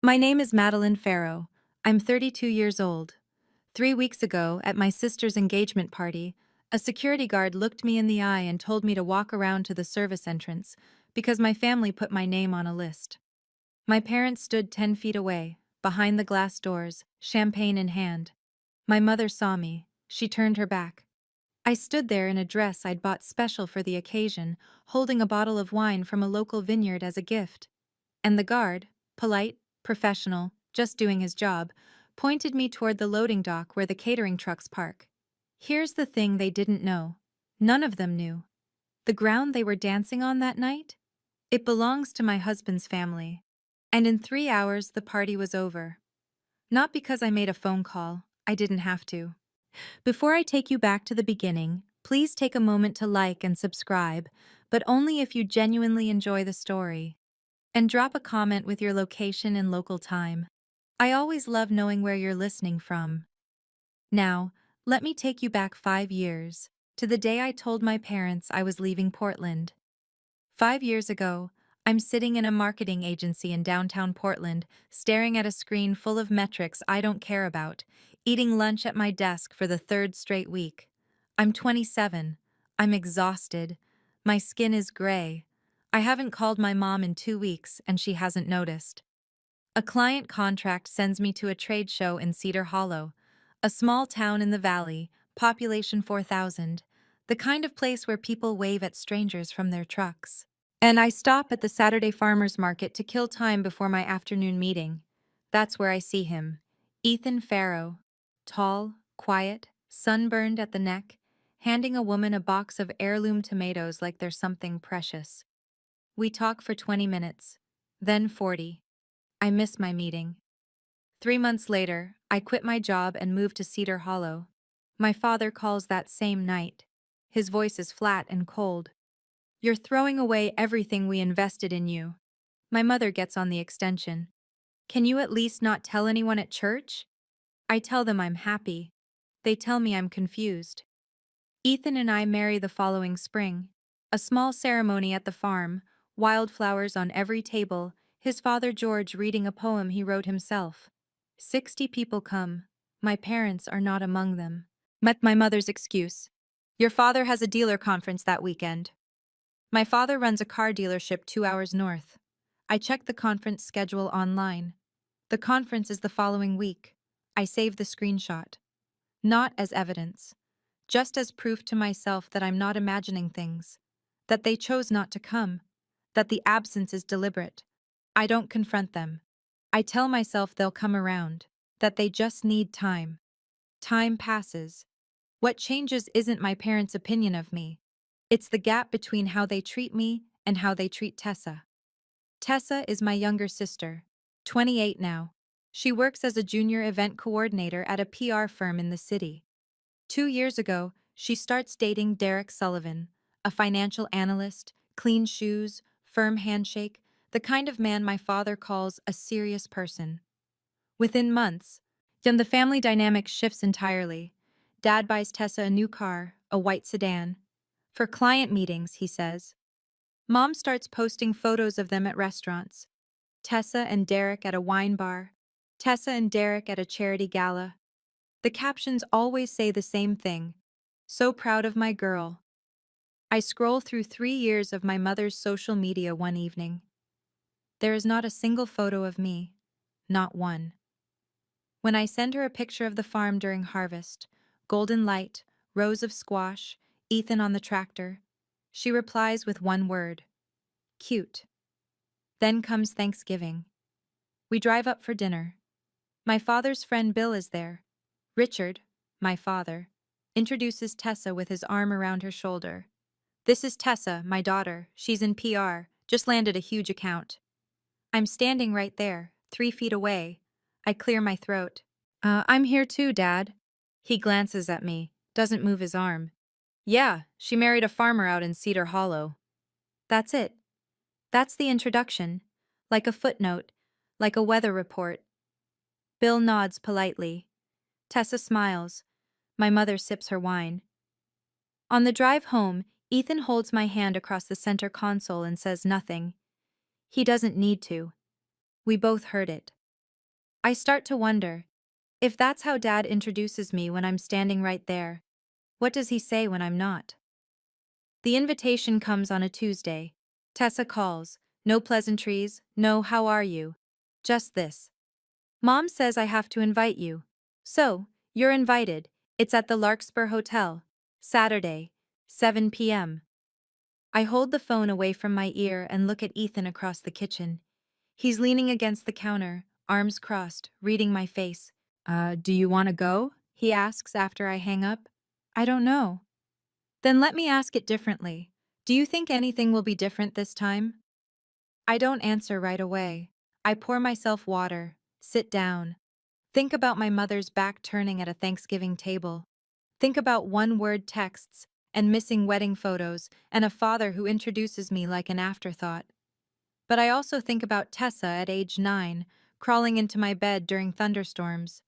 My name is Madeline Farrow. I'm 32 years old. 3 weeks ago, at my sister's engagement party, a security guard looked me in the eye and told me to walk around to the service entrance because my family put my name on a list. My parents stood 10 feet away, behind the glass doors, champagne in hand. My mother saw me. She turned her back. I stood there in a dress I'd bought special for the occasion, holding a bottle of wine from a local vineyard as a gift. And the guard, polite, professional, just doing his job, pointed me toward the loading dock where the catering trucks park. Here's the thing they didn't know. None of them knew. The ground they were dancing on that night? It belongs to my husband's family. And in 3 hours, the party was over. Not because I made a phone call. I didn't have to. Before I take you back to the beginning, please take a moment to like and subscribe, but only if you genuinely enjoy the story. And drop a comment with your location and local time. I always love knowing where you're listening from. Now, let me take you back 5 years, to the day I told my parents I was leaving Portland. 5 years ago, I'm sitting in a marketing agency in downtown Portland, staring at a screen full of metrics I don't care about, eating lunch at my desk for the third straight week. I'm 27. I'm exhausted. My skin is gray. I haven't called my mom in 2 weeks, and she hasn't noticed. A client contract sends me to a trade show in Cedar Hollow, a small town in the valley, population 4,000, the kind of place where people wave at strangers from their trucks. And I stop at the Saturday farmers market to kill time before my afternoon meeting. That's where I see him, Ethan Farrow, tall, quiet, sunburned at the neck, handing a woman a box of heirloom tomatoes like they're something precious. We talk for 20 minutes, then 40. I miss my meeting. 3 months later, I quit my job and moved to Cedar Hollow. My father calls that same night. His voice is flat and cold. "You're throwing away everything we invested in you." My mother gets on the extension. "Can you at least not tell anyone at church?" I tell them I'm happy. They tell me I'm confused. Ethan and I marry the following spring. A small ceremony at the farm, wildflowers on every table, his father George reading a poem he wrote himself. 60 people come. My parents are not among them. Met my mother's excuse. "Your father has a dealer conference that weekend." My father runs a car dealership 2 hours north. I check the conference schedule online. The conference is the following week. I save the screenshot. Not as evidence. Just as proof to myself that I'm not imagining things. That they chose not to come. That the absence is deliberate. I don't confront them. I tell myself they'll come around. That they just need time. Time passes. What changes isn't my parents' opinion of me. It's the gap between how they treat me and how they treat Tessa. Tessa is my younger sister, 28 now. She works as a junior event coordinator at a PR firm in the city. 2 years ago, she starts dating Derek Sullivan, a financial analyst, clean shoes, firm handshake, the kind of man my father calls a serious person. Within months, then the family dynamic shifts entirely. Dad buys Tessa a new car, a white sedan. For client meetings, he says. Mom starts posting photos of them at restaurants. Tessa and Derek at a wine bar. Tessa and Derek at a charity gala. The captions always say the same thing. "So proud of my girl." I scroll through 3 years of my mother's social media one evening. There is not a single photo of me. Not one. When I send her a picture of the farm during harvest, golden light, rows of squash, Ethan on the tractor, she replies with one word. Cute. Then comes Thanksgiving. We drive up for dinner. My father's friend Bill is there. Richard, my father, introduces Tessa with his arm around her shoulder. "This is Tessa, my daughter. She's in PR, just landed a huge account." I'm standing right there, 3 feet away. I clear my throat. I'm here too, Dad." He glances at me, doesn't move his arm. "Yeah, she married a farmer out in Cedar Hollow." That's it. That's the introduction. Like a footnote, like a weather report. Bill nods politely. Tessa smiles. My mother sips her wine. On the drive home, Ethan holds my hand across the center console and says nothing. He doesn't need to. We both heard it. I start to wonder, if that's how Dad introduces me when I'm standing right there, what does he say when I'm not? The invitation comes on a Tuesday. Tessa calls. No pleasantries, no how are you. Just this. Mom says I have to invite you. So, you're invited. It's at the Larkspur Hotel. Saturday, 7 p.m. I hold the phone away from my ear and look at Ethan across the kitchen. He's leaning against the counter, arms crossed, reading my face. Do you want to go? He asks after I hang up. I don't know. Then let me ask it differently. Do you think anything will be different this time? I don't answer right away. I pour myself water, sit down. Think about my mother's back turning at a Thanksgiving table. Think about one-word texts and missing wedding photos and a father who introduces me like an afterthought. But I also think about Tessa at age 9, crawling into my bed during thunderstorms.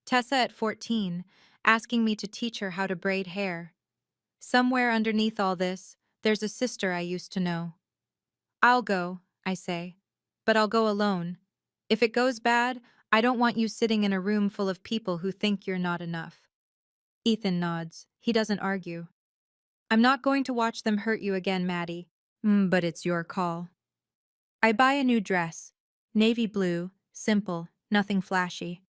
Tessa at 14, asking me to teach her how to braid hair. Somewhere underneath all this, there's a sister I used to know. I'll go, I say. But I'll go alone. If it goes bad, I don't want you sitting in a room full of people who think you're not enough. Ethan nods. He doesn't argue. I'm not going to watch them hurt you again, Maddie. But it's your call. I buy a new dress. Navy blue, simple, nothing flashy.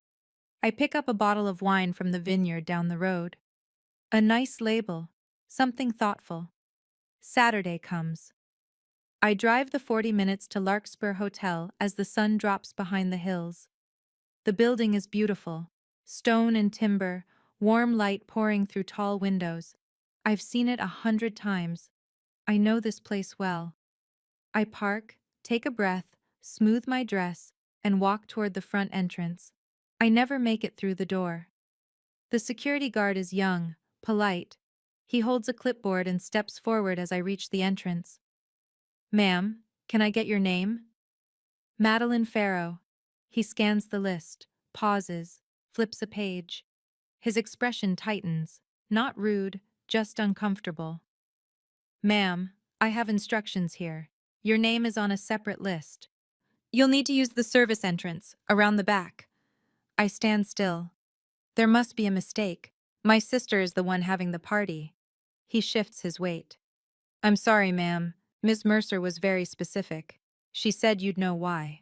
I pick up a bottle of wine from the vineyard down the road. A nice label. Something thoughtful. Saturday comes. I drive the 40 minutes to Larkspur Hotel as the sun drops behind the hills. The building is beautiful. Stone and timber, warm light pouring through tall windows. I've seen it 100 times. I know this place well. I park, take a breath, smooth my dress, and walk toward the front entrance. I never make it through the door. The security guard is young, polite. He holds a clipboard and steps forward as I reach the entrance. Ma'am, can I get your name? Madeline Farrow. He scans the list, pauses, flips a page. His expression tightens, not rude, just uncomfortable. Ma'am, I have instructions here. Your name is on a separate list. You'll need to use the service entrance, around the back. I stand still. There must be a mistake. My sister is the one having the party. He shifts his weight. I'm sorry, ma'am. Miss Mercer was very specific. She said you'd know why.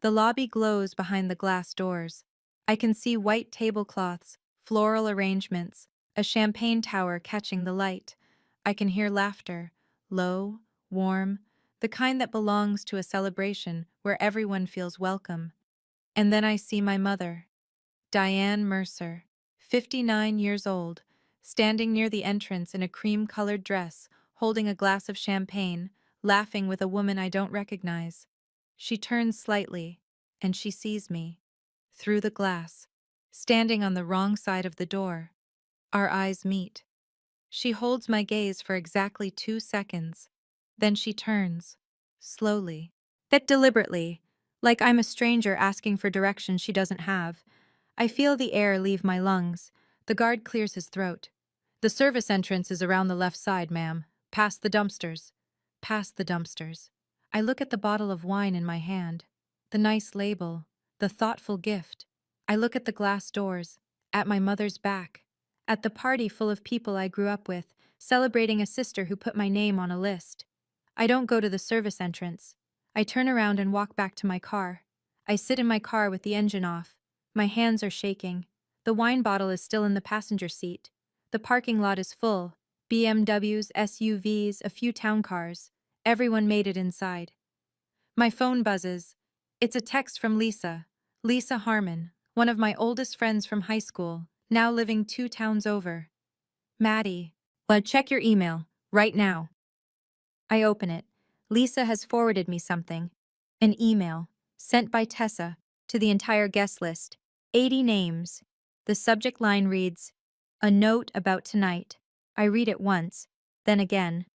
The lobby glows behind the glass doors. I can see white tablecloths, floral arrangements, a champagne tower catching the light. I can hear laughter, low, warm, the kind that belongs to a celebration where everyone feels welcome. And then I see my mother, Diane Mercer, 59 years old, standing near the entrance in a cream-colored dress, holding a glass of champagne, laughing with a woman I don't recognize. She turns slightly, and she sees me. Through the glass, standing on the wrong side of the door. Our eyes meet. She holds my gaze for exactly 2 seconds. Then she turns, slowly, yet deliberately, like I'm a stranger asking for direction she doesn't have. I feel the air leave my lungs. The guard clears his throat. The service entrance is around the left side, ma'am. Past the dumpsters. Past the dumpsters. I look at the bottle of wine in my hand. The nice label. The thoughtful gift. I look at the glass doors. At my mother's back. At the party full of people I grew up with, celebrating a sister who put my name on a list. I don't go to the service entrance. I turn around and walk back to my car. I sit in my car with the engine off. My hands are shaking. The wine bottle is still in the passenger seat. The parking lot is full. BMWs, SUVs, a few town cars. Everyone made it inside. My phone buzzes. It's a text from Lisa. Lisa Harmon, one of my oldest friends from high school, now living 2 towns over. Maddie, check your email, right now. I open it. Lisa has forwarded me something. An email, sent by Tessa, to the entire guest list. 80 names. The subject line reads, "A note about tonight." I read it once, then again.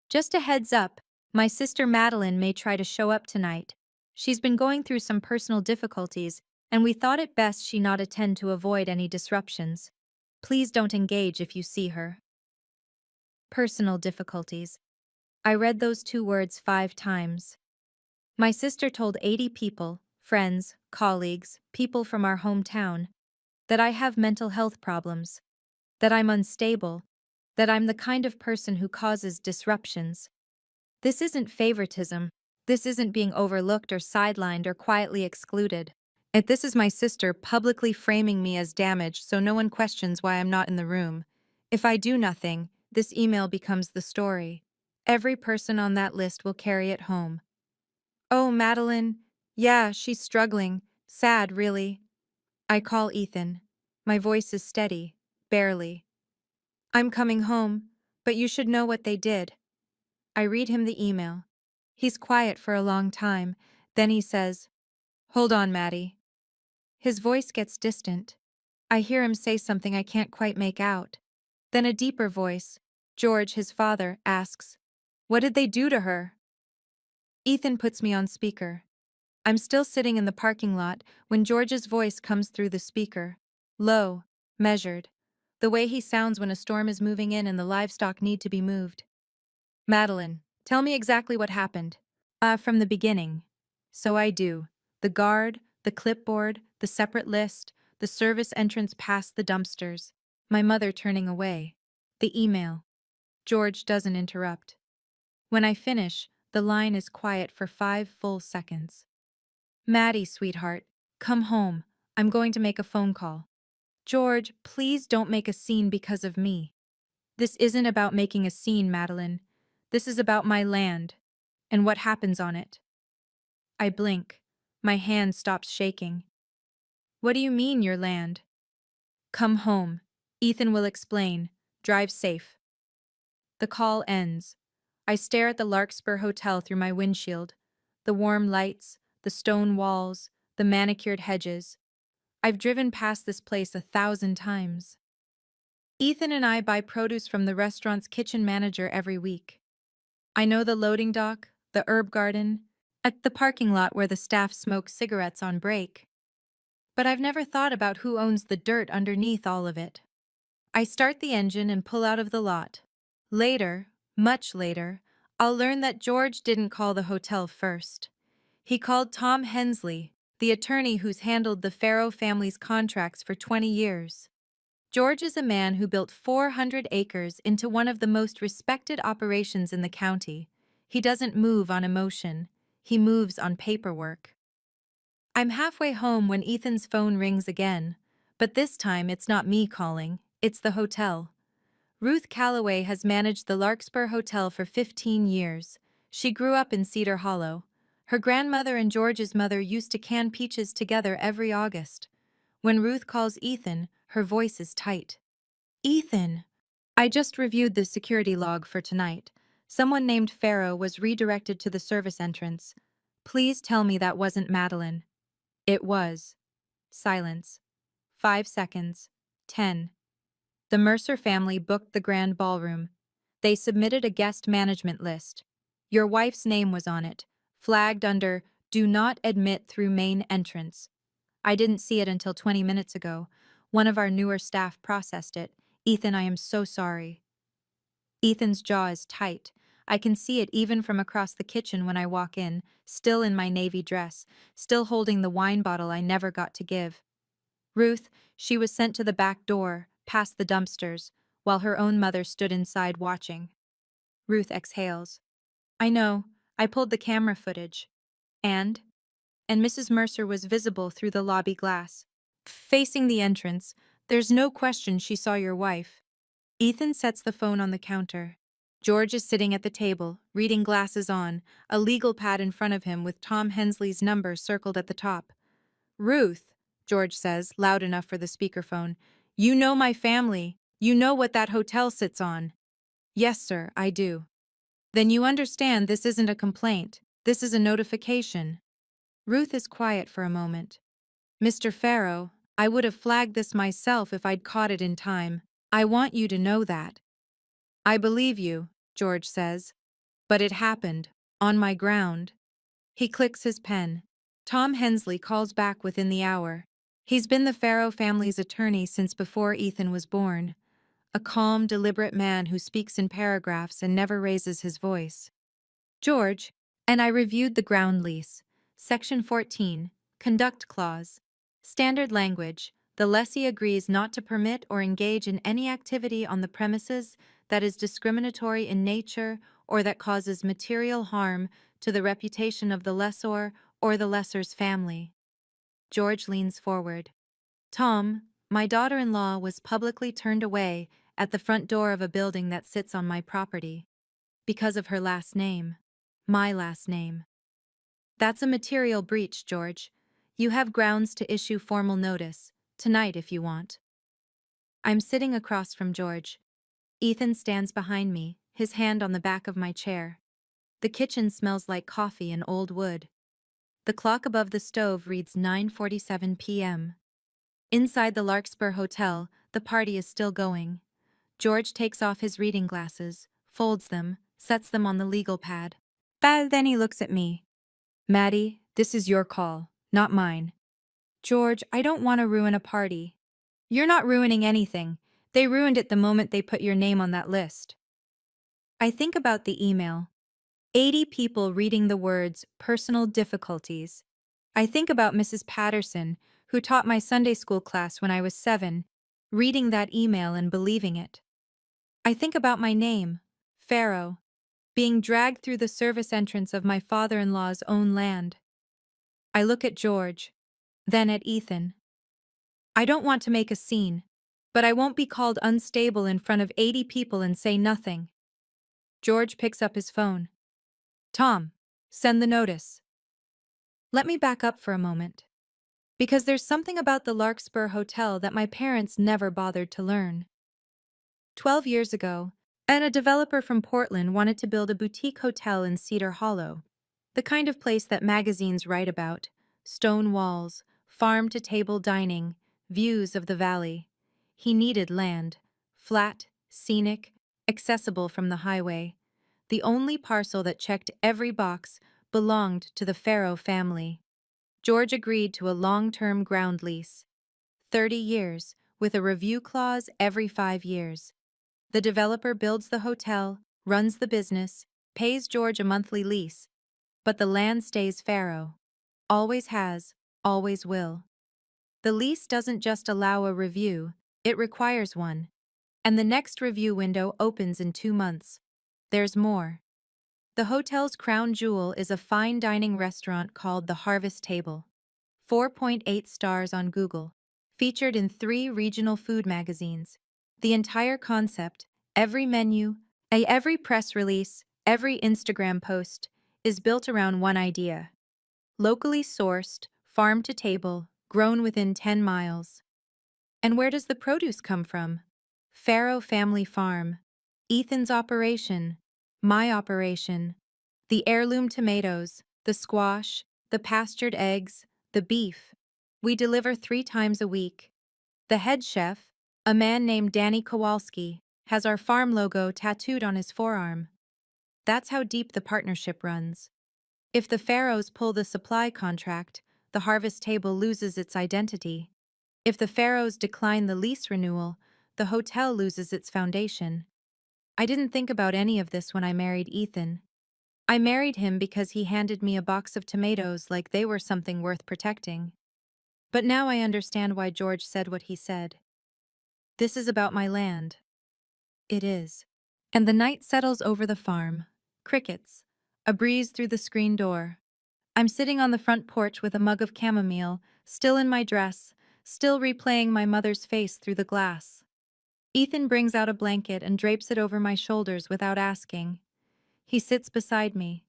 Just a heads up, my sister Madeline may try to show up tonight. She's been going through some personal difficulties, and we thought it best she not attend to avoid any disruptions. Please don't engage if you see her. Personal difficulties. I read those 2 words 5 times. My sister told 80 people, friends, colleagues, people from our hometown, that I have mental health problems, that I'm unstable, that I'm the kind of person who causes disruptions. This isn't favoritism. This isn't being overlooked or sidelined or quietly excluded. This is my sister publicly framing me as damaged so no one questions why I'm not in the room. If I do nothing, this email becomes the story. Every person on that list will carry it home. Oh, Madeline. Yeah, she's struggling. Sad, really. I call Ethan. My voice is steady, barely. I'm coming home, but you should know what they did. I read him the email. He's quiet for a long time. Then he says, "Hold on, Maddie." His voice gets distant. I hear him say something I can't quite make out. Then a deeper voice, George, his father, asks, "What did they do to her?" Ethan puts me on speaker. I'm still sitting in the parking lot when George's voice comes through the speaker. Low, measured. The way he sounds when a storm is moving in and the livestock need to be moved. "Madeline, tell me exactly what happened." From the beginning. So I do. The guard, the clipboard, the separate list, the service entrance past the dumpsters, my mother turning away, the email. George doesn't interrupt. When I finish, the line is quiet for 5 full seconds. "Maddie, sweetheart, come home. I'm going to make a phone call." "George, please don't make a scene because of me." "This isn't about making a scene, Madeline. This is about my land and what happens on it." I blink. My hand stops shaking. "What do you mean, your land?" "Come home. Ethan will explain. Drive safe." The call ends. I stare at the Larkspur Hotel through my windshield. The warm lights, the stone walls, the manicured hedges. I've driven past this place 1,000 times. Ethan and I buy produce from the restaurant's kitchen manager every week. I know the loading dock, the herb garden, at the parking lot where the staff smokes cigarettes on break. But I've never thought about who owns the dirt underneath all of it. I start the engine and pull out of the lot. Later, much later, I'll learn that George didn't call the hotel first. He called Tom Hensley, the attorney who's handled the Farrow family's contracts for 20 years. George is a man who built 400 acres into one of the most respected operations in the county. He doesn't move on emotion. He moves on paperwork. I'm halfway home when Ethan's phone rings again, but this time it's not me calling, it's the hotel. Ruth Calloway has managed the Larkspur Hotel for 15 years. She grew up in Cedar Hollow. Her grandmother and George's mother used to can peaches together every August. When Ruth calls Ethan, her voice is tight. "Ethan, I just reviewed the security log for tonight. Someone named Farrow was redirected to the service entrance. Please tell me that wasn't Madeline." It was. Silence. 5 seconds. 10. The Mercer family booked the grand ballroom. They submitted a guest management list. Your wife's name was on it, flagged under "Do not admit through main entrance." I didn't see it until 20 minutes ago. One of our newer staff processed it. "Ethan, I am so sorry." Ethan's jaw is tight. I can see it even from across the kitchen when I walk in, still in my navy dress, still holding the wine bottle I never got to give. Ruth, she was sent to the back door, past the dumpsters, while her own mother stood inside watching. Ruth exhales. "I know, I pulled the camera footage. And? And Mrs. Mercer was visible through the lobby glass. Facing the entrance, there's no question she saw your wife." Ethan sets the phone on the counter. George is sitting at the table, reading glasses on, a legal pad in front of him with Tom Hensley's number circled at the top. "Ruth," George says, loud enough for the speakerphone, "you know my family. You know what that hotel sits on." "Yes, sir, I do." "Then you understand this isn't a complaint. This is a notification." Ruth is quiet for a moment. "Mr. Farrow, I would have flagged this myself if I'd caught it in time. I want you to know that." "I believe you," George says. "But it happened. On my ground." He clicks his pen. Tom Hensley calls back within the hour. He's been the Farrow family's attorney since before Ethan was born. A calm, deliberate man who speaks in paragraphs and never raises his voice. "George, and I reviewed the ground lease. Section 14. Conduct clause. Standard language. The lessee agrees not to permit or engage in any activity on the premises that is discriminatory in nature or that causes material harm to the reputation of the lessor or the lessor's family. George leans forward. Tom, my daughter-in-law was publicly turned away at the front door of a building that sits on my property because of her last name. My last name. That's a material breach, George. You have grounds to issue formal notice, tonight if you want. I'm sitting across from George. Ethan stands behind me, his hand on the back of my chair. The kitchen smells like coffee and old wood. The clock above the stove reads 9:47 p.m. Inside the Larkspur Hotel, the party is still going. George takes off his reading glasses, folds them, sets them on the legal pad. Then he looks at me. Maddie, this is your call, not mine. George, I don't want to ruin a party. You're not ruining anything. They ruined it the moment they put your name on that list. I think about the email. 80 people reading the words personal difficulties. I think about Mrs. Patterson, who taught my Sunday school class when I was 7, reading that email and believing it. I think about my name, Pharaoh, being dragged through the service entrance of my father-in-law's own land. I look at George, then at Ethan. I don't want to make a scene, but I won't be called unstable in front of 80 people and say nothing. George picks up his phone. Tom, send the notice. Let me back up for a moment. Because there's something about the Larkspur Hotel that my parents never bothered to learn. 12 years ago, a developer from Portland wanted to build a boutique hotel in Cedar Hollow, the kind of place that magazines write about: stone walls, farm-to-table dining, views of the valley. He needed land, flat, scenic, accessible from the highway. The only parcel that checked every box belonged to the Pharaoh family. George agreed to a long-term ground lease, 30 years, with a review clause every 5 years. The developer builds the hotel, runs the business, pays George a monthly lease, but the land stays Pharaoh. Always has, always will. The lease doesn't just allow a review, it requires one. And the next review window opens in 2 months. There's more. The hotel's crown jewel is a fine dining restaurant called the Harvest Table. 4.8 stars on Google. Featured in 3 regional food magazines. The entire concept, every menu, every press release, every Instagram post, is built around one idea. Locally sourced, farm to table, grown within 10 miles. And where does the produce come from? Pharaoh Family Farm. Ethan's operation. My operation. The heirloom tomatoes, the squash, the pastured eggs, the beef. We deliver 3 times a week. The head chef, a man named Danny Kowalski, has our farm logo tattooed on his forearm. That's how deep the partnership runs. If the Pharaohs pull the supply contract, the Harvest Table loses its identity. If the Pharaohs decline the lease renewal, the hotel loses its foundation. I didn't think about any of this when I married Ethan. I married him because he handed me a box of tomatoes like they were something worth protecting. But now I understand why George said what he said. This is about my land. It is. And the night settles over the farm. Crickets. A breeze through the screen door. I'm sitting on the front porch with a mug of chamomile, still in my dress, still replaying my mother's face through the glass. Ethan brings out a blanket and drapes it over my shoulders without asking. He sits beside me.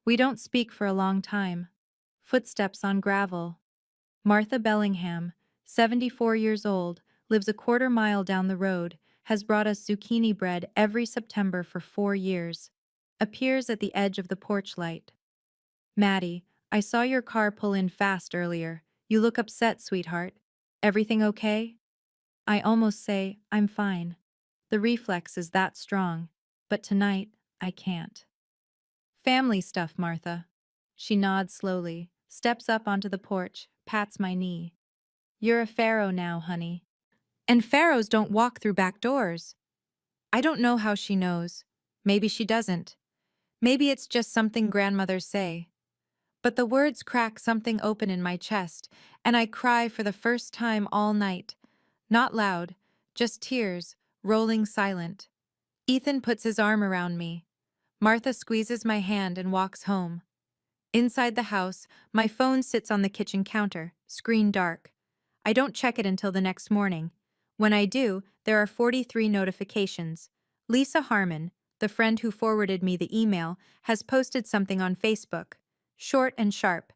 We don't speak for a long time. Footsteps on gravel. Martha Bellingham, 74 years old, lives a quarter mile down the road, has brought us zucchini bread every September for 4 years. Appears at the edge of the porch light. Maddie, I saw your car pull in fast earlier. You look upset, sweetheart. Everything okay? I almost say, I'm fine. The reflex is that strong. But tonight, I can't. Family stuff, Martha. She nods slowly, steps up onto the porch, pats my knee. You're a pharaoh now, honey. And pharaohs don't walk through back doors. I don't know how she knows. Maybe she doesn't. Maybe it's just something grandmothers say. But the words crack something open in my chest, and I cry for the first time all night. Not loud, just tears, rolling silent. Ethan puts his arm around me. Martha squeezes my hand and walks home. Inside the house, my phone sits on the kitchen counter, screen dark. I don't check it until the next morning. When I do, there are 43 notifications. Lisa Harmon, the friend who forwarded me the email, has posted something on Facebook. Short and sharp.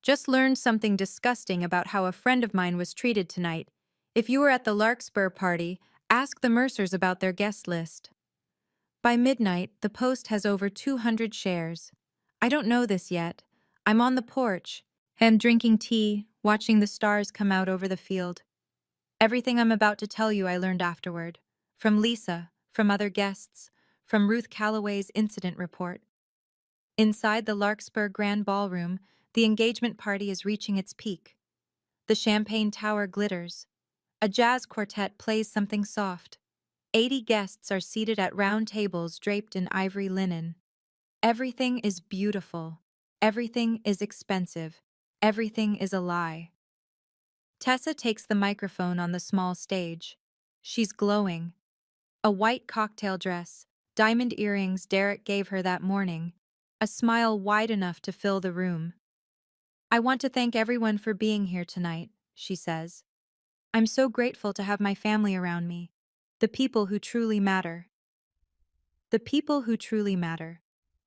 Just learned something disgusting about how a friend of mine was treated tonight. If you were at the Larkspur party, ask the Mercers about their guest list. By midnight, the post has over 200 shares. I don't know this yet. I'm on the porch, and drinking tea, watching the stars come out over the field. Everything I'm about to tell you I learned afterward. From Lisa, from other guests, from Ruth Calloway's incident report. Inside the Larkspur Grand Ballroom, the engagement party is reaching its peak. The champagne tower glitters. A jazz quartet plays something soft. 80 guests are seated at round tables draped in ivory linen. Everything is beautiful. Everything is expensive. Everything is a lie. Tessa takes the microphone on the small stage. She's glowing. A white cocktail dress, diamond earrings Derek gave her that morning, a smile wide enough to fill the room. I want to thank everyone for being here tonight, she says. I'm so grateful to have my family around me. The people who truly matter. The people who truly matter.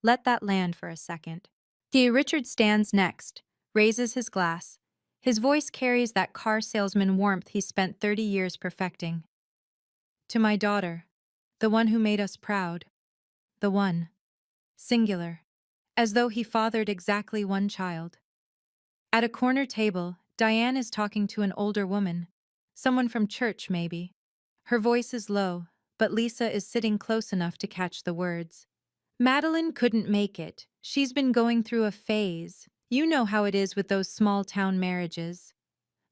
Let that land for a second. Richard stands next, raises his glass. His voice carries that car salesman warmth he spent 30 years perfecting. To my daughter, the one who made us proud. The one. Singular. As though he fathered exactly one child. At a corner table, Diane is talking to an older woman. Someone from church, maybe. Her voice is low, but Lisa is sitting close enough to catch the words. Madeline couldn't make it. She's been going through a phase. You know how it is with those small-town marriages.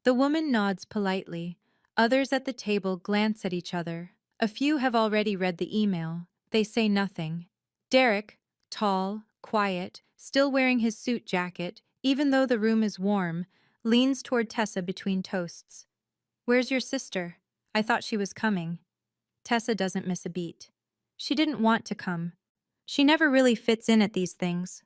The woman nods politely. Others at the table glance at each other. A few have already read the email. They say nothing. Derek, tall, quiet, still wearing his suit jacket, even though the room is warm, leans toward Tessa between toasts. Where's your sister? I thought she was coming. Tessa doesn't miss a beat. She didn't want to come. She never really fits in at these things.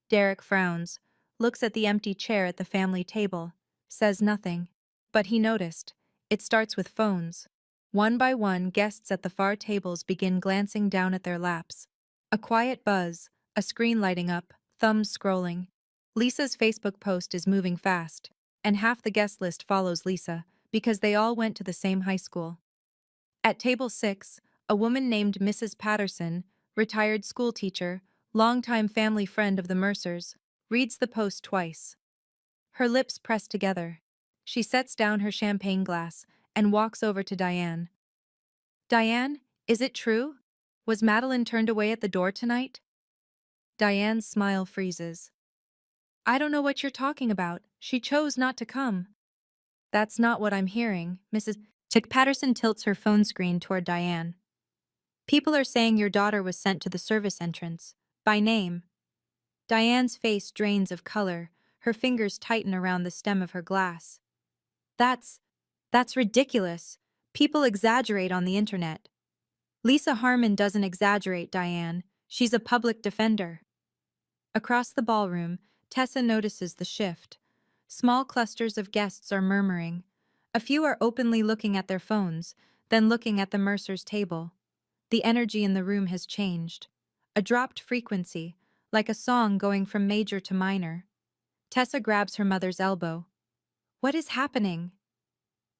Derek frowns, looks at the empty chair at the family table, says nothing. But he noticed. It starts with phones. One by one, guests at the far tables begin glancing down at their laps. A quiet buzz, a screen lighting up, thumbs scrolling. Lisa's Facebook post is moving fast, and half the guest list follows Lisa, because they all went to the same high school. At table 6, a woman named Mrs. Patterson, retired schoolteacher, longtime family friend of the Mercers, reads the post twice. Her lips press together. She sets down her champagne glass and walks over to Diane. Diane, is it true? Was Madeline turned away at the door tonight? Diane's smile freezes. I don't know what you're talking about. She chose not to come. That's not what I'm hearing, Mrs. Chick Patterson tilts her phone screen toward Diane. People are saying your daughter was sent to the service entrance. By name. Diane's face drains of color. Her fingers tighten around the stem of her glass. That's ridiculous. People exaggerate on the internet. Lisa Harmon doesn't exaggerate, Diane. She's a public defender. Across the ballroom, Tessa notices the shift. Small clusters of guests are murmuring. A few are openly looking at their phones, then looking at the Mercer's table. The energy in the room has changed. A dropped frequency, like a song going from major to minor. Tessa grabs her mother's elbow. What is happening?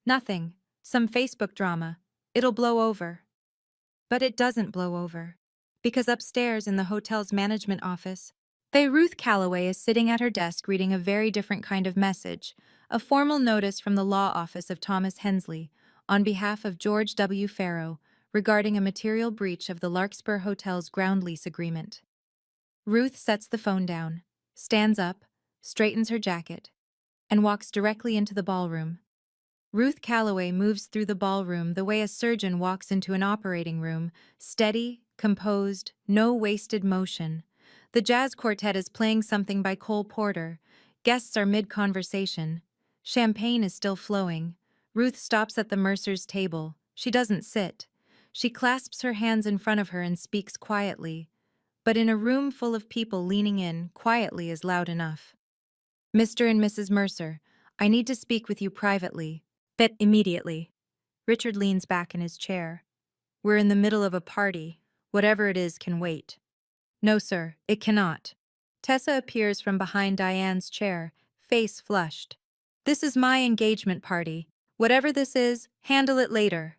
Nothing. Some Facebook drama. It'll blow over. But it doesn't blow over. Because upstairs in the hotel's management office, Ruth Calloway is sitting at her desk reading a very different kind of message, a formal notice from the law office of Thomas Hensley, on behalf of George W. Farrow, regarding a material breach of the Larkspur Hotel's ground lease agreement. Ruth sets the phone down, stands up, straightens her jacket, and walks directly into the ballroom. Ruth Calloway moves through the ballroom the way a surgeon walks into an operating room, steady, composed, no wasted motion. The jazz quartet is playing something by Cole Porter. Guests are mid-conversation. Champagne is still flowing. Ruth stops at the Mercer's table. She doesn't sit. She clasps her hands in front of her and speaks quietly. But in a room full of people leaning in, quietly is loud enough. Mr. and Mrs. Mercer, I need to speak with you privately. Bet immediately. Richard leans back in his chair. We're in the middle of a party. Whatever it is can wait. No, sir, it cannot. Tessa appears from behind Diane's chair, face flushed. This is my engagement party. Whatever this is, handle it later.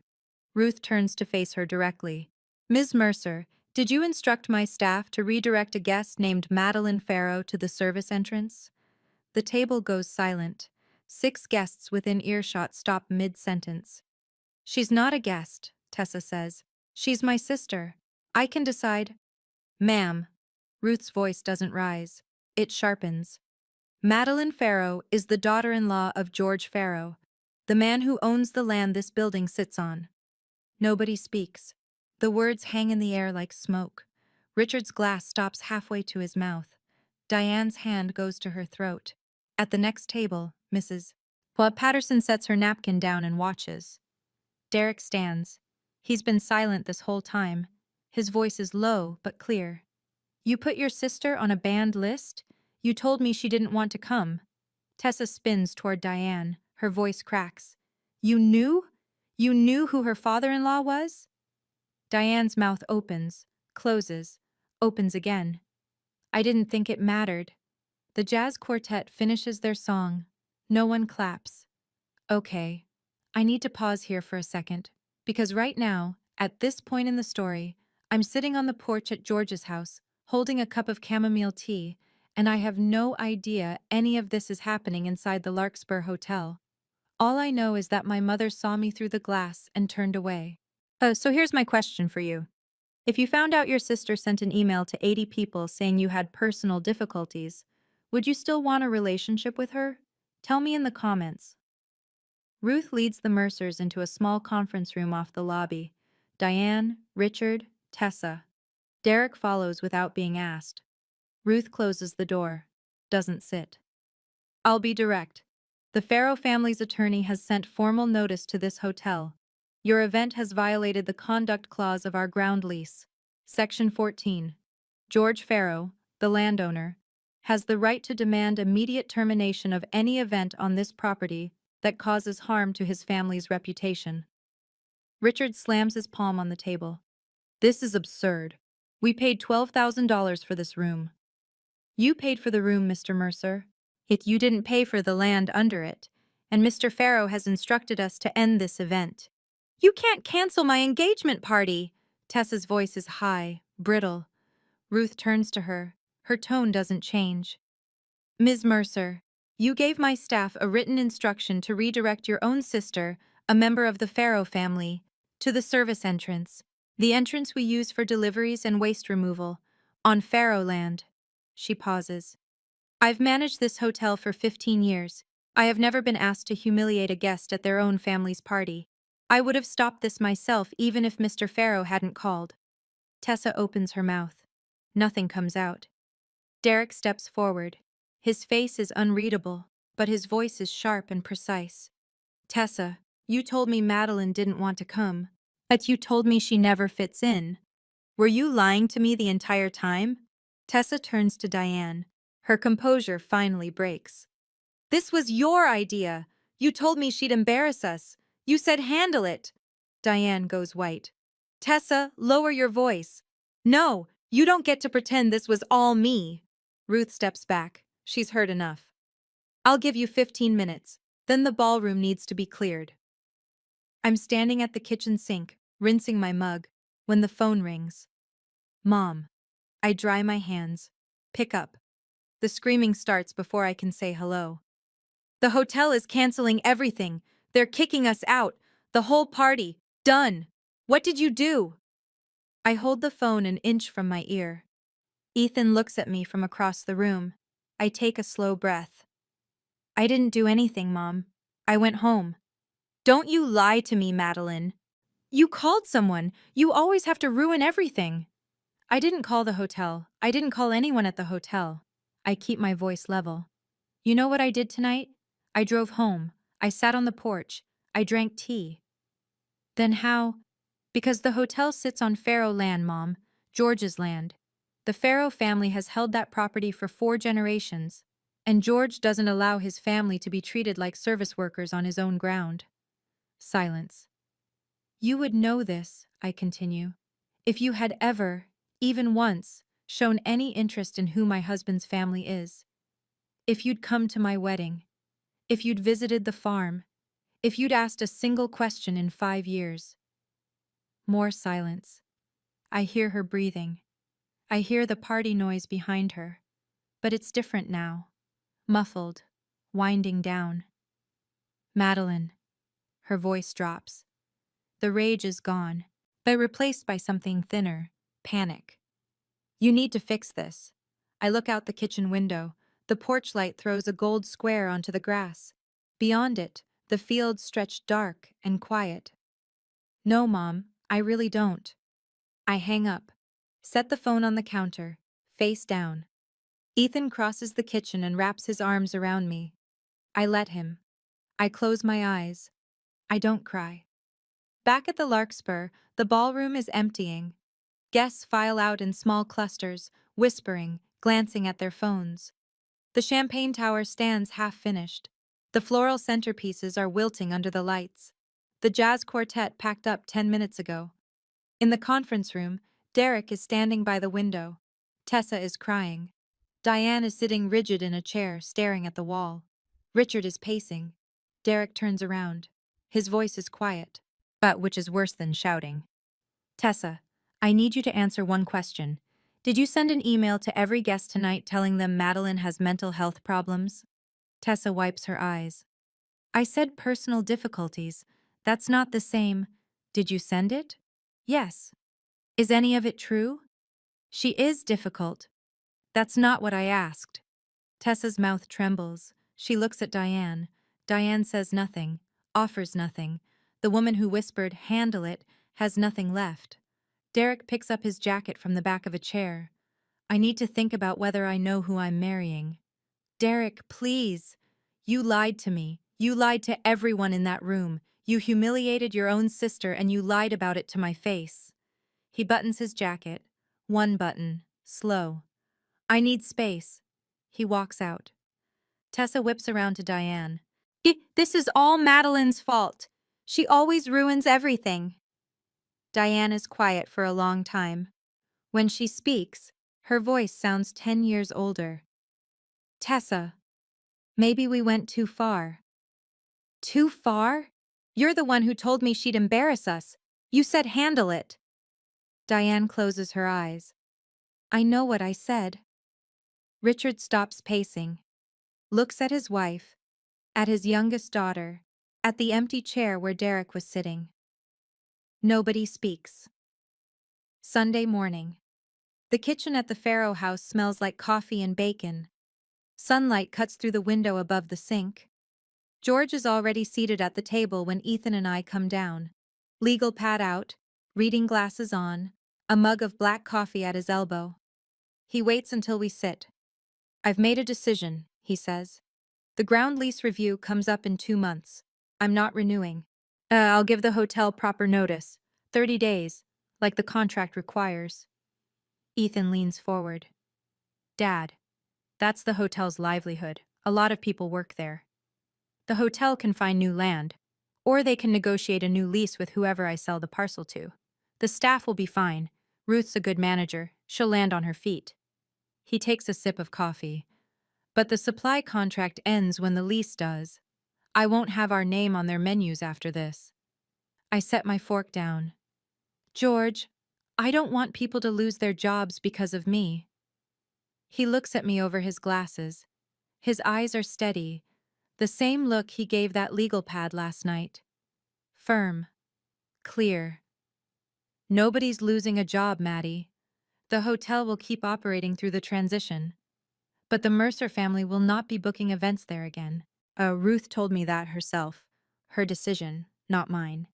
Ruth turns to face her directly. Ms. Mercer, did you instruct my staff to redirect a guest named Madeline Farrow to the service entrance? The table goes silent. 6 guests within earshot stop mid-sentence. She's not a guest, Tessa says. She's my sister. I can decide. Ma'am. Ruth's voice doesn't rise. It sharpens. Madeline Farrow is the daughter-in-law of George Farrow, the man who owns the land this building sits on. Nobody speaks. The words hang in the air like smoke. Richard's glass stops halfway to his mouth. Diane's hand goes to her throat. At the next table, Mrs. Patterson sets her napkin down and watches. Derek stands. He's been silent this whole time. His voice is low but clear. You put your sister on a banned list? You told me she didn't want to come. Tessa spins toward Diane. Her voice cracks. You knew? You knew who her father-in-law was? Diane's mouth opens, closes, opens again. I didn't think it mattered. The jazz quartet finishes their song. No one claps. Okay. I need to pause here for a second, because right now, at this point in the story, I'm sitting on the porch at George's house, holding a cup of chamomile tea, and I have no idea any of this is happening inside the Larkspur Hotel. All I know is that my mother saw me through the glass and turned away. So here's my question for you. If you found out your sister sent an email to 80 people saying you had personal difficulties, would you still want a relationship with her? Tell me in the comments. Ruth leads the Mercers into a small conference room off the lobby. Diane, Richard, Tessa. Derek follows without being asked. Ruth closes the door. Doesn't sit. I'll be direct. The Farrow family's attorney has sent formal notice to this hotel. Your event has violated the conduct clause of our ground lease. Section 14. George Farrow, the landowner, has the right to demand immediate termination of any event on this property that causes harm to his family's reputation. Richard slams his palm on the table. This is absurd. We paid $12,000 for this room. You paid for the room, Mr. Mercer. You didn't pay for the land under it, and Mr. Farrow has instructed us to end this event. You can't cancel my engagement party! Tessa's voice is high, brittle. Ruth turns to her. Her tone doesn't change. Ms. Mercer, you gave my staff a written instruction to redirect your own sister, a member of the Farrow family, to the service entrance, the entrance we use for deliveries and waste removal, on Farrow land. She pauses. I've managed this hotel for 15 years. I have never been asked to humiliate a guest at their own family's party. I would have stopped this myself even if Mr. Farrow hadn't called. Tessa opens her mouth. Nothing comes out. Derek steps forward. His face is unreadable, but his voice is sharp and precise. Tessa, you told me Madeline didn't want to come. But you told me she never fits in. Were you lying to me the entire time? Tessa turns to Diane. Her composure finally breaks. This was your idea. You told me she'd embarrass us. You said handle it. Diane goes white. Tessa, lower your voice. No, you don't get to pretend this was all me. Ruth steps back. She's heard enough. I'll give you 15 minutes. Then the ballroom needs to be cleared. I'm standing at the kitchen sink, rinsing my mug, when the phone rings. Mom. I dry my hands. Pick up. The screaming starts before I can say hello. The hotel is canceling everything. They're kicking us out. The whole party. Done. What did you do? I hold the phone an inch from my ear. Ethan looks at me from across the room. I take a slow breath. I didn't do anything, Mom. I went home. Don't you lie to me, Madeline. You called someone. You always have to ruin everything. I didn't call the hotel. I didn't call anyone at the hotel. I keep my voice level. You know what I did tonight? I drove home. I sat on the porch. I drank tea. Then how? Because the hotel sits on Faro land, Mom. George's land. The Faro family has held that property for 4 generations, and George doesn't allow his family to be treated like service workers on his own ground. Silence. You would know this, I continue, if you had ever, even once, shown any interest in who my husband's family is. If you'd come to my wedding. If you'd visited the farm. If you'd asked a single question in 5 years. More silence. I hear her breathing. I hear the party noise behind her. But it's different now. Muffled. Winding down. Madeline. Her voice drops. The rage is gone, but replaced by something thinner. Panic. You need to fix this. I look out the kitchen window. The porch light throws a gold square onto the grass. Beyond it, the fields stretch dark and quiet. No, Mom, I really don't. I hang up. Set the phone on the counter, face down. Ethan crosses the kitchen and wraps his arms around me. I let him. I close my eyes. I don't cry. Back at the Larkspur, the ballroom is emptying. Guests file out in small clusters, whispering, glancing at their phones. The champagne tower stands half-finished. The floral centerpieces are wilting under the lights. The jazz quartet packed up 10 minutes ago. In the conference room, Derek is standing by the window. Tessa is crying. Diane is sitting rigid in a chair, staring at the wall. Richard is pacing. Derek turns around. His voice is quiet, but which is worse than shouting. Tessa, I need you to answer one question. Did you send an email to every guest tonight telling them Madeline has mental health problems? Tessa wipes her eyes. I said personal difficulties. That's not the same. Did you send it? Yes. Is any of it true? She is difficult. That's not what I asked. Tessa's mouth trembles. She looks at Diane. Diane says nothing, offers nothing. The woman who whispered, "Handle it," has nothing left. Derek picks up his jacket from the back of a chair. I need to think about whether I know who I'm marrying. Derek, please. You lied to me. You lied to everyone in that room. You humiliated your own sister and you lied about it to my face. He buttons his jacket. One button. Slow. I need space. He walks out. Tessa whips around to Diane. This is all Madeline's fault. She always ruins everything. Diane is quiet for a long time. When she speaks, her voice sounds 10 years older. Tessa, maybe we went too far. Too far? You're the one who told me she'd embarrass us. You said handle it. Diane closes her eyes. I know what I said. Richard stops pacing, looks at his wife, at his youngest daughter, at the empty chair where Derek was sitting. Nobody speaks. Sunday morning. The kitchen at the Faro house smells like coffee and bacon. Sunlight cuts through the window above the sink. George is already seated at the table when Ethan and I come down. Legal pad out, reading glasses on, a mug of black coffee at his elbow. He waits until we sit. I've made a decision, he says. The ground lease review comes up in 2 months. I'm not renewing. I'll give the hotel proper notice. 30 days, like the contract requires. Ethan leans forward. Dad, that's the hotel's livelihood. A lot of people work there. The hotel can find new land, or they can negotiate a new lease with whoever I sell the parcel to. The staff will be fine. Ruth's a good manager. She'll land on her feet. He takes a sip of coffee. But the supply contract ends when the lease does. I won't have our name on their menus after this. I set my fork down. George, I don't want people to lose their jobs because of me. He looks at me over his glasses. His eyes are steady, the same look he gave that legal pad last night. Firm. Clear. Nobody's losing a job, Maddie. The hotel will keep operating through the transition. But the Mercer family will not be booking events there again. Ruth told me that herself. Her decision, not mine.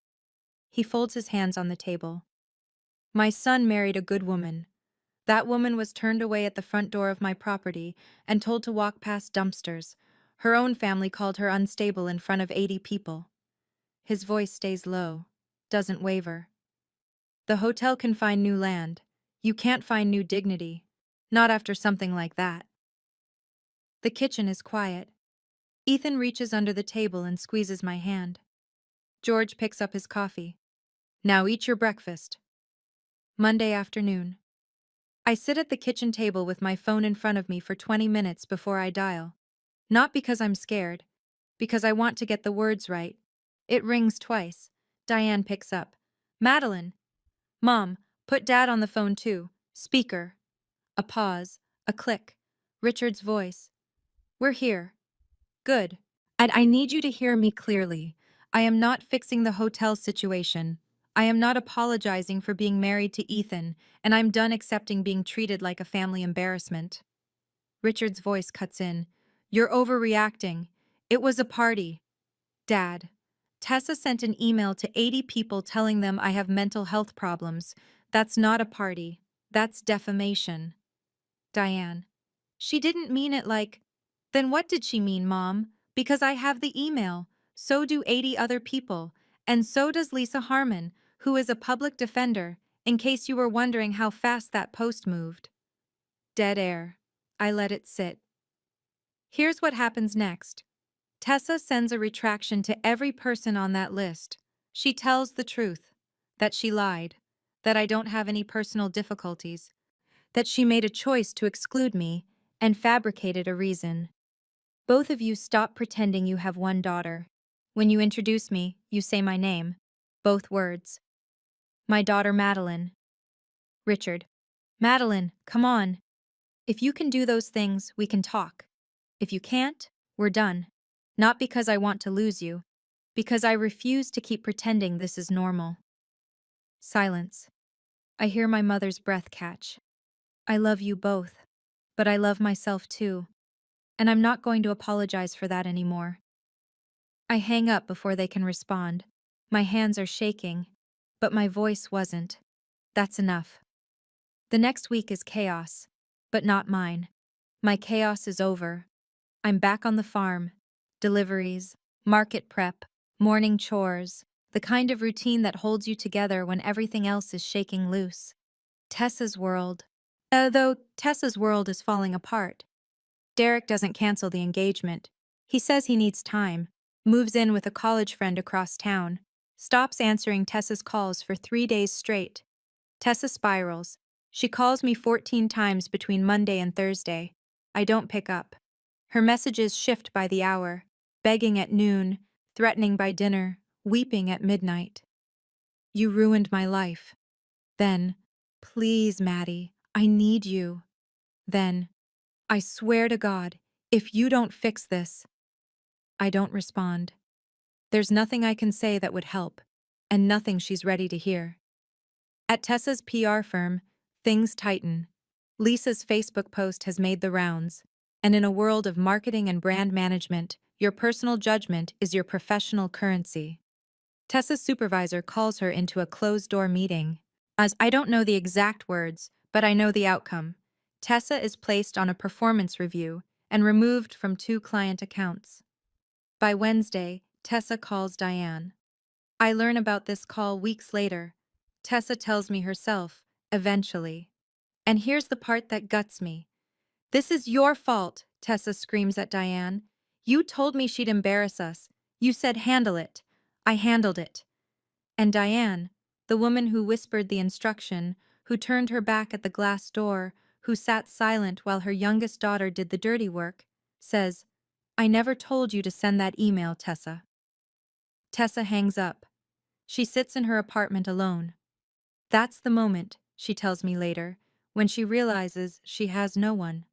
He folds his hands on the table. My son married a good woman. That woman was turned away at the front door of my property and told to walk past dumpsters. Her own family called her unstable in front of 80 people. His voice stays low, doesn't waver. The hotel can find new land. You can't find new dignity. Not after something like that. The kitchen is quiet. Ethan reaches under the table and squeezes my hand. George picks up his coffee. Now eat your breakfast. Monday afternoon. I sit at the kitchen table with my phone in front of me for 20 minutes before I dial. Not because I'm scared, because I want to get the words right. It rings twice. Diane picks up. Madeline. Mom, put Dad on the phone too. Speaker. A pause. A click. Richard's voice. We're here. Good. And I need you to hear me clearly. I am not fixing the hotel situation. I am not apologizing for being married to Ethan, and I'm done accepting being treated like a family embarrassment. Richard's voice cuts in. You're overreacting. It was a party. Dad. Tessa sent an email to 80 people telling them I have mental health problems. That's not a party. That's defamation. Diane. She didn't mean it like... Then what did she mean, Mom? Because I have the email. So do 80 other people. And so does Lisa Harmon, who is a public defender, in case you were wondering how fast that post moved. Dead air. I let it sit. Here's what happens next. Tessa sends a retraction to every person on that list. She tells the truth. That she lied. That I don't have any personal difficulties. That she made a choice to exclude me and fabricated a reason. Both of you stop pretending you have one daughter. When you introduce me, you say my name. Both words. My daughter Madeline. Richard. Madeline, come on. If you can do those things, we can talk. If you can't, we're done. Not because I want to lose you. Because I refuse to keep pretending this is normal. Silence. I hear my mother's breath catch. I love you both. But I love myself too. And I'm not going to apologize for that anymore. I hang up before they can respond. My hands are shaking, but my voice wasn't. That's enough. The next week is chaos, but not mine. My chaos is over. I'm back on the farm. Deliveries, market prep, morning chores, the kind of routine that holds you together when everything else is shaking loose. Tessa's world. Though Tessa's world is falling apart. Derek doesn't cancel the engagement. He says he needs time, moves in with a college friend across town, stops answering Tessa's calls for 3 days straight. Tessa spirals. She calls me 14 times between Monday and Thursday. I don't pick up. Her messages shift by the hour, begging at noon, threatening by dinner, weeping at midnight. You ruined my life. Then, please, Maddie, I need you. Then, I swear to God, if you don't fix this. I don't respond. There's nothing I can say that would help, and nothing she's ready to hear. At Tessa's PR firm, things tighten. Lisa's Facebook post has made the rounds, and in a world of marketing and brand management, your personal judgment is your professional currency. Tessa's supervisor calls her into a closed-door meeting. As I don't know the exact words, but I know the outcome. Tessa is placed on a performance review and removed from 2 client accounts. By Wednesday, Tessa calls Diane. I learn about this call weeks later. Tessa tells me herself, eventually. And here's the part that guts me. This is your fault, Tessa screams at Diane. You told me she'd embarrass us. You said handle it. I handled it. And Diane, the woman who whispered the instruction, who turned her back at the glass door, who sat silent while her youngest daughter did the dirty work, says, I never told you to send that email, Tessa. Tessa hangs up. She sits in her apartment alone. That's the moment, she tells me later, when she realizes she has no one.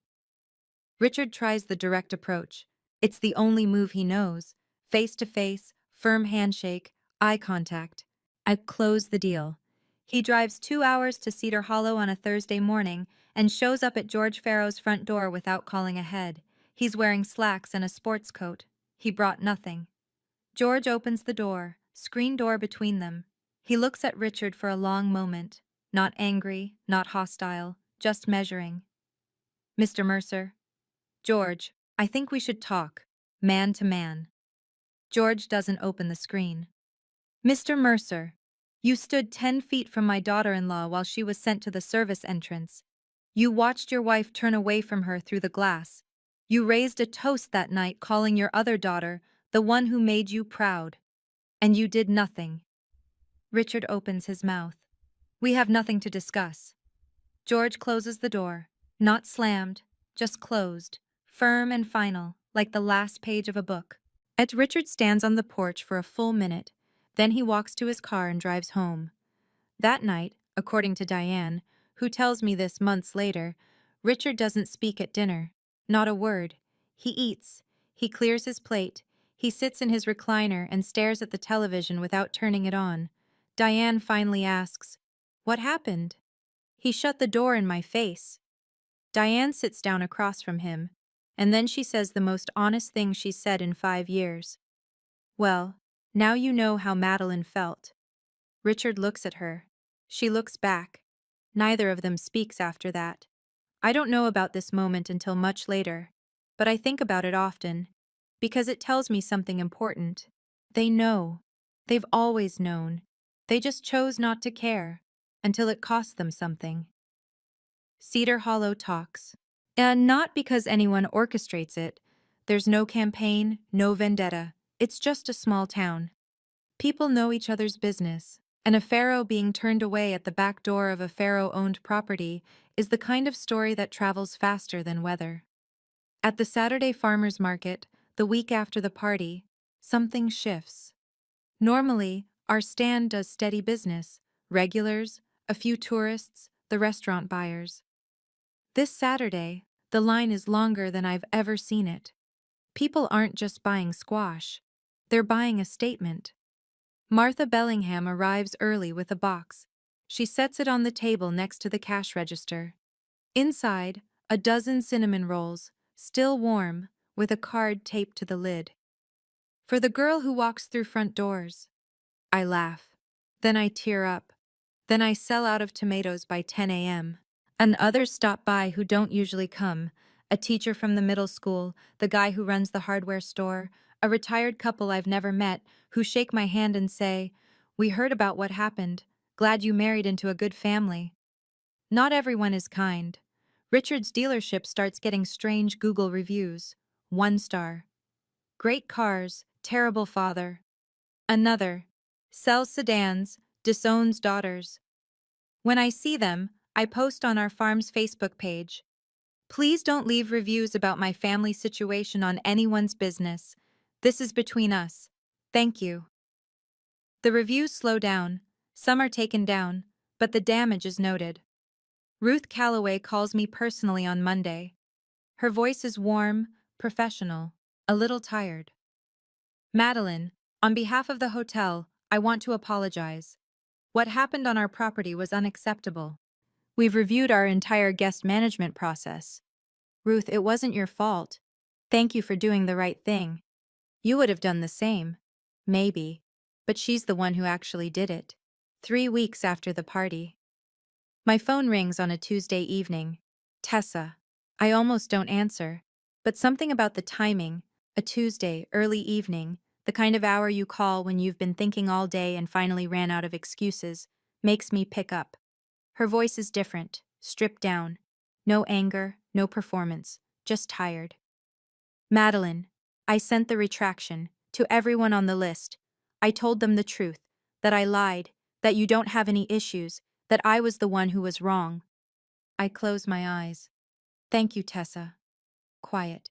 Richard tries the direct approach. It's the only move he knows. Face-to-face, firm handshake, eye contact. I close the deal. He drives 2 hours to Cedar Hollow on a Thursday morning and shows up at George Farrow's front door without calling ahead. He's wearing slacks and a sports coat. He brought nothing. George opens the door, screen door between them. He looks at Richard for a long moment. Not angry, not hostile, just measuring. Mr. Mercer. George, I think we should talk. man to man. George doesn't open the screen. Mr. Mercer, you stood 10 feet from my daughter-in-law while she was sent to the service entrance. You watched your wife turn away from her through the glass. You raised a toast that night calling your other daughter the one who made you proud. And you did nothing. Richard opens his mouth. We have nothing to discuss. George closes the door. Not slammed, just closed. Firm and final, like the last page of a book. Richard stands on the porch for a full minute. Then he walks to his car and drives home. That night, according to Diane, who tells me this months later, Richard doesn't speak at dinner. Not a word. He eats. He clears his plate. He sits in his recliner and stares at the television without turning it on. Diane finally asks, "What happened?" He shut the door in my face. Diane sits down across from him, and then she says the most honest thing she's said in 5 years. Well, now you know how Madeline felt. Richard looks at her. She looks back. Neither of them speaks after that. I don't know about this moment until much later, but I think about it often, because it tells me something important. They know. They've always known. They just chose not to care, until it cost them something. Cedar Hollow talks. And not because anyone orchestrates it. There's no campaign, no vendetta. It's just a small town. People know each other's business, and a pharaoh being turned away at the back door of a pharaoh-owned property is the kind of story that travels faster than weather. At the Saturday farmers market, the week after the party, something shifts. Normally, our stand does steady business, regulars, a few tourists, the restaurant buyers. This Saturday, the line is longer than I've ever seen it. People aren't just buying squash. They're buying a statement. Martha Bellingham arrives early with a box. She sets it on the table next to the cash register. Inside, a dozen cinnamon rolls, still warm, with a card taped to the lid. For the girl who walks through front doors. I laugh. Then I tear up. Then I sell out of tomatoes by 10 a.m. And others stop by who don't usually come. A teacher from the middle school, the guy who runs the hardware store, a retired couple I've never met who shake my hand and say, "We heard about what happened. Glad you married into a good family." Not everyone is kind. Richard's dealership starts getting strange Google reviews. 1 star. Great cars, terrible father. Another. Sells sedans, disowns daughters. When I see them, I post on our farm's Facebook page. Please don't leave reviews about my family situation on anyone's business. This is between us. Thank you. The reviews slow down. Some are taken down, but the damage is noted. Ruth Calloway calls me personally on Monday. Her voice is warm, professional, a little tired. Madeline, on behalf of the hotel, I want to apologize. What happened on our property was unacceptable. We've reviewed our entire guest management process. Ruth, it wasn't your fault. Thank you for doing the right thing. You would have done the same. Maybe. But she's the one who actually did it. 3 weeks after the party. My phone rings on a Tuesday evening. Tessa. I almost don't answer. But something about the timing, a Tuesday, early evening, the kind of hour you call when you've been thinking all day and finally ran out of excuses, makes me pick up. Her voice is different, stripped down. No anger, no performance, just tired. Madeline, I sent the retraction to everyone on the list. I told them the truth, that I lied, that you don't have any issues, that I was the one who was wrong. I close my eyes. Thank you, Tessa. Quiet.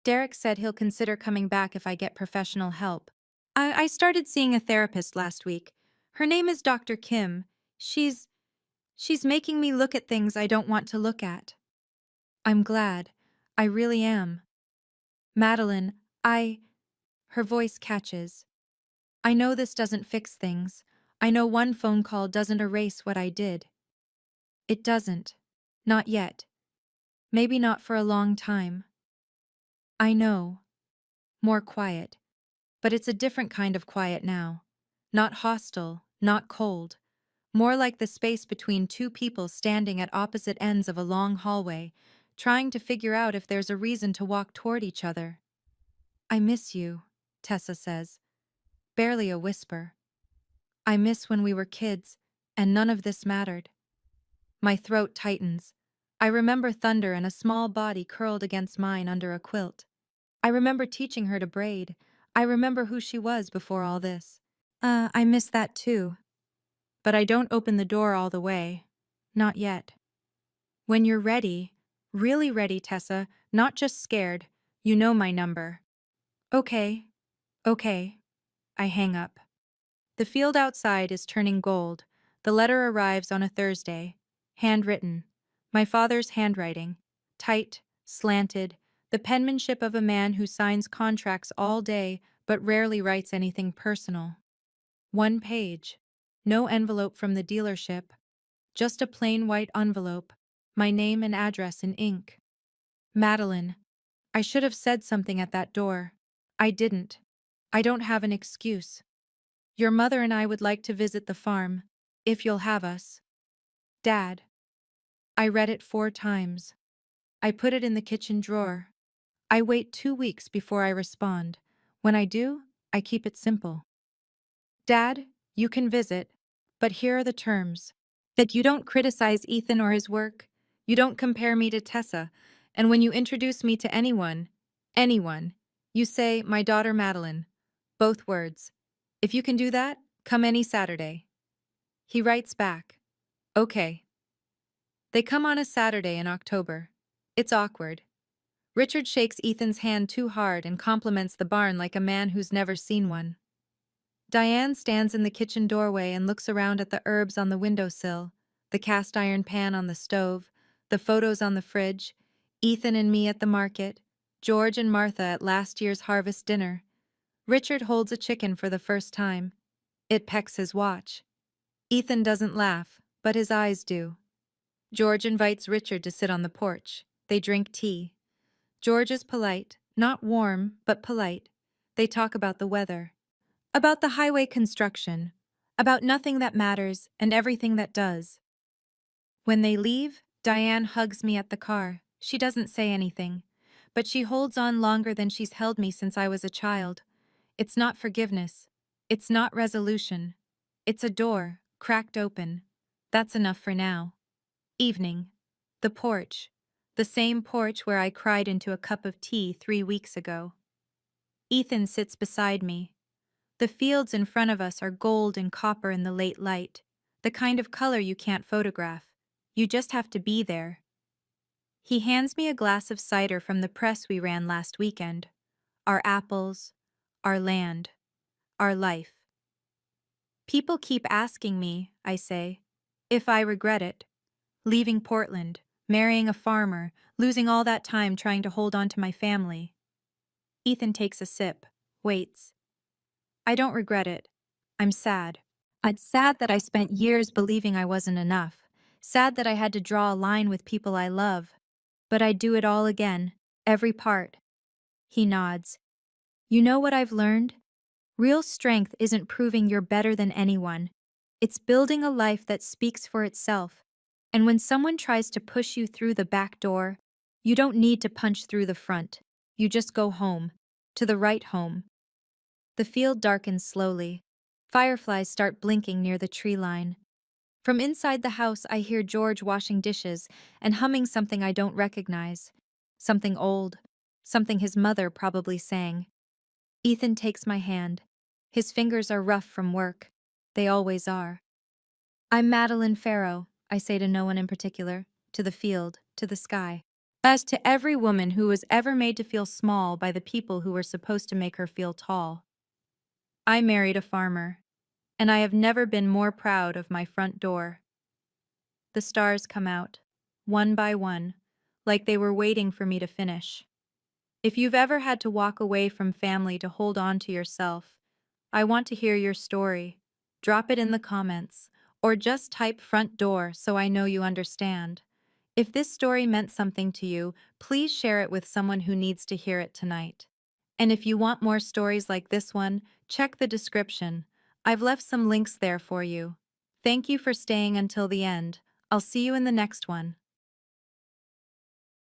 Derek said he'll consider coming back if I get professional help. I started seeing a therapist last week. Her name is Dr. Kim. She's making me look at things I don't want to look at. I'm glad. I really am. Madeline, Her voice catches. I know this doesn't fix things. I know one phone call doesn't erase what I did. It doesn't. Not yet. Maybe not for a long time. I know. More quiet. But it's a different kind of quiet now. Not hostile, not cold. More like the space between two people standing at opposite ends of a long hallway, trying to figure out if there's a reason to walk toward each other. I miss you, Tessa says, barely a whisper. I miss when we were kids, and none of this mattered. My throat tightens. I remember Thunder and a small body curled against mine under a quilt. I remember teaching her to braid. I remember who she was before all this. I miss that too. But I don't open the door all the way. Not yet. When you're ready, really ready, Tessa, not just scared, you know my number. Okay, okay. I hang up. The field outside is turning gold. The letter arrives on a Thursday. Handwritten. My father's handwriting. Tight, slanted, the penmanship of a man who signs contracts all day but rarely writes anything personal. One page. No envelope from the dealership. Just a plain white envelope. My name and address in ink. Madeline. I should have said something at that door. I didn't. I don't have an excuse. Your mother and I would like to visit the farm, if you'll have us. Dad. I read it 4 times. I put it in the kitchen drawer. I wait 2 weeks before I respond. When I do, I keep it simple. Dad, you can visit, but here are the terms. That you don't criticize Ethan or his work, you don't compare me to Tessa, and when you introduce me to anyone, you say, my daughter Madeline. Both words. If you can do that, come any Saturday. He writes back. Okay. They come on a Saturday in October. It's awkward. Richard shakes Ethan's hand too hard and compliments the barn like a man who's never seen one. Diane stands in the kitchen doorway and looks around at the herbs on the windowsill, the cast iron pan on the stove, the photos on the fridge, Ethan and me at the market, George and Martha at last year's harvest dinner. Richard holds a chicken for the first time. It pecks his watch. Ethan doesn't laugh, but his eyes do. George invites Richard to sit on the porch. They drink tea. George is polite, not warm, but polite. They talk about the weather. About the highway construction, about nothing that matters and everything that does. When they leave, Diane hugs me at the car. She doesn't say anything, but she holds on longer than she's held me since I was a child. It's not forgiveness. It's not resolution. It's a door, cracked open. That's enough for now. Evening. The porch. The same porch where I cried into a cup of tea 3 weeks ago. Ethan sits beside me. The fields in front of us are gold and copper in the late light, the kind of color you can't photograph. You just have to be there. He hands me a glass of cider from the press we ran last weekend. Our apples, our land, our life. People keep asking me, I say, if I regret it. Leaving Portland, marrying a farmer, losing all that time trying to hold on to my family. Ethan takes a sip, waits. I don't regret it. I'm sad. I'm sad that I spent years believing I wasn't enough. Sad that I had to draw a line with people I love. But I'd do it all again, every part. He nods. You know what I've learned? Real strength isn't proving you're better than anyone. It's building a life that speaks for itself. And when someone tries to push you through the back door, you don't need to punch through the front. You just go home. To the right home. The field darkens slowly. Fireflies start blinking near the tree line. From inside the house, I hear George washing dishes and humming something I don't recognize. Something old. Something his mother probably sang. Ethan takes my hand. His fingers are rough from work. They always are. I'm Madeline Farrow, I say to no one in particular, to the field, to the sky. As to every woman who was ever made to feel small by the people who were supposed to make her feel tall. I married a farmer, and I have never been more proud of my front door. The stars come out, one by one, like they were waiting for me to finish. If you've ever had to walk away from family to hold on to yourself, I want to hear your story. Drop it in the comments, or just type front door so I know you understand. If this story meant something to you, please share it with someone who needs to hear it tonight. And if you want more stories like this one, check the description. I've left some links there for you. Thank you for staying until the end. I'll see you in the next one.